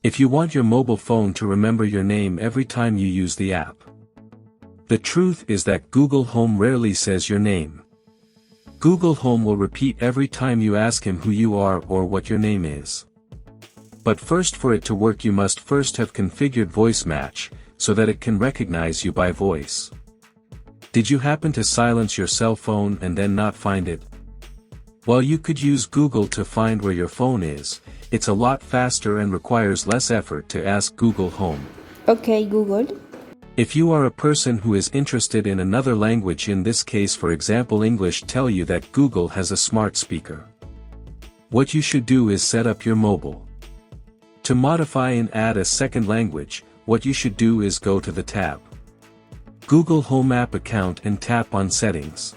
if you want your mobile phone to remember your name every time you use the app. The truth is that Google Home rarely says your name. Google Home will repeat every time you ask him who you are or what your name is. But first, for it to work, you must first have configured voice match, so that it can recognize you by voice. Did you happen to silence your cell phone and then not find it? While you could use Google to find where your phone is, it's a lot faster and requires less effort to ask Google Home. Okay, Google. If you are a person who is interested in another language, in this case for example English, tell you that Google has a smart speaker. What you should do is set up your mobile. To modify and add a second language, what you should do is go to the tab Google Home App Account and tap on Settings.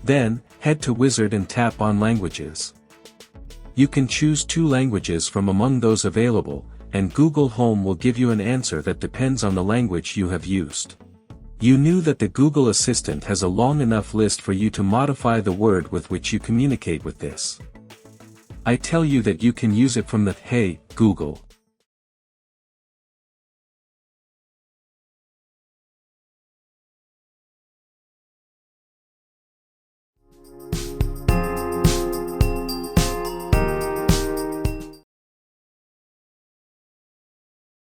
Then, head to Wizard and tap on Languages. You can choose 2 languages from among those available, and Google Home will give you an answer that depends on the language you have used. You knew that the Google Assistant has a long enough list for you to modify the word with which you communicate with this. I tell you that you can use it from the Hey, Google.